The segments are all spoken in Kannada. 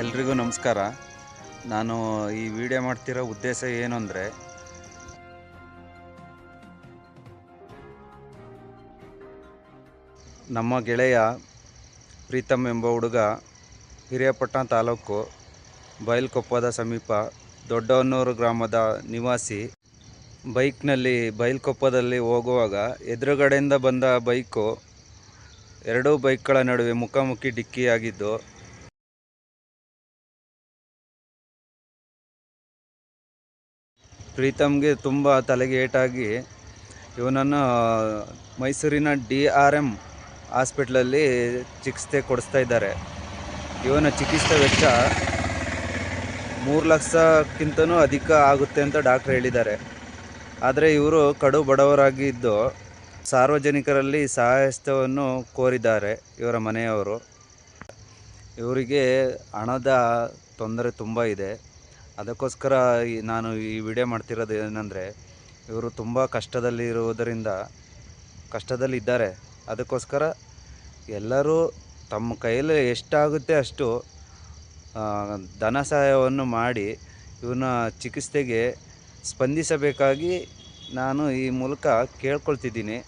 ಎಲ್ರಿಗೂ ನಮಸ್ಕಾರ. ನಾನು ಈ ವಿಡಿಯೋ ಮಾಡ್ತಿರೋ ಉದ್ದೇಶ ಏನು ಅಂದರೆ, ನಮ್ಮ ಗೆಳೆಯ ಪ್ರೀತಮ್ ಎಂಬ ಹುಡುಗ ಹಿರಿಯಾಪಟ್ಟಣ ತಾಲೂಕು ಬೈಲ್ಕೊಪ್ಪದ ಸಮೀಪ ದೊಡ್ಡಹೊನ್ನೂರು ಗ್ರಾಮದ ನಿವಾಸಿ. ಬೈಕ್ನಲ್ಲಿ ಬೈಲ್ಕೊಪ್ಪದಲ್ಲಿ ಹೋಗುವಾಗ ಎದುರುಗಡೆಯಿಂದ ಬಂದ ಬೈಕು ಎರಡೂ ಬೈಕ್ಗಳ ನಡುವೆ ಮುಖಾಮುಖಿ ಡಿಕ್ಕಿಯಾಗಿದ್ದು ಪ್ರೀತಮ್ಗೆ ತುಂಬ ತಲೆಗೆ ಏಟಾಗಿ ಇವನನ್ನು ಮೈಸೂರಿನ DRM ಹಾಸ್ಪಿಟ್ಲಲ್ಲಿ ಚಿಕಿತ್ಸೆ ಕೊಡಿಸ್ತಾ ಇದ್ದಾರೆ. ಇವನ ಚಿಕಿತ್ಸೆ ವೆಚ್ಚ 3 ಲಕ್ಷಕ್ಕಿಂತನೂ ಅಧಿಕ ಆಗುತ್ತೆ ಅಂತ ಡಾಕ್ಟ್ರ್ ಹೇಳಿದ್ದಾರೆ. ಆದರೆ ಇವರು ಕಡು ಬಡವರಾಗಿದ್ದು ಸಾರ್ವಜನಿಕರಲ್ಲಿ ಸಹಾಯಹಸ್ತವನ್ನು ಕೋರಿದ್ದಾರೆ. ಇವರ ಮನೆಯವರು ಇವರಿಗೆ ಹಣದ ತೊಂದರೆ ತುಂಬ ಇದೆ. ಅದಕ್ಕೋಸ್ಕರ ನಾನು ಈ ವಿಡಿಯೋ ಮಾಡ್ತಿರೋದು ಏನಂದರೆ, ಇವರು ತುಂಬ ಕಷ್ಟದಲ್ಲಿದ್ದಾರೆ. ಅದಕ್ಕೋಸ್ಕರ ಎಲ್ಲರೂ ತಮ್ಮ ಕೈಯಲ್ಲಿ ಎಷ್ಟಾಗುತ್ತೆ ಅಷ್ಟು ಧನ ಸಹಾಯವನ್ನು ಮಾಡಿ ಇವನ ಚಿಕಿತ್ಸೆಗೆ ಸ್ಪಂದಿಸಬೇಕಾಗಿ ನಾನು ಈ ಮೂಲಕ ಕೇಳ್ಕೊಳ್ತಿದ್ದೀನಿ.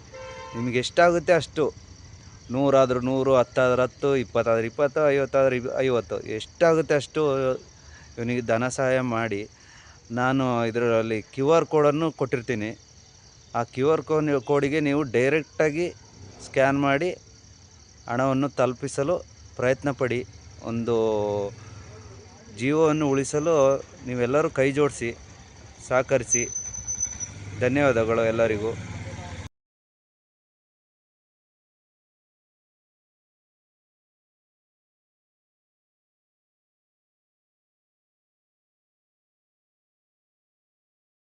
ನಿಮಗೆ ಎಷ್ಟಾಗುತ್ತೆ ಅಷ್ಟು, 100 ಆದರೂ 100, 10 ಆದ್ರೆ 10, 20 ಆದ್ರೆ 20, 50 ಆದ್ರೆ 50, ಎಷ್ಟಾಗುತ್ತೆ ಅಷ್ಟು ಇವನಿಗೆ ಧನ ಸಹಾಯ ಮಾಡಿ. ನಾನು ಇದರಲ್ಲಿ QR ಕೋಡನ್ನು ಕೊಟ್ಟಿರ್ತೀನಿ. ಆ QR ಕೋಡಿಗೆ ನೀವು ಡೈರೆಕ್ಟಾಗಿ ಸ್ಕ್ಯಾನ್ ಮಾಡಿ ಹಣವನ್ನು ತಲುಪಿಸಲು ಪ್ರಯತ್ನ ಪಡಿ. ಒಂದು ಜೀವವನ್ನು ಉಳಿಸಲು ನೀವೆಲ್ಲರೂ ಕೈ ಜೋಡಿಸಿ ಸಹಕರಿಸಿ. ಧನ್ಯವಾದಗಳು ಎಲ್ಲರಿಗೂ.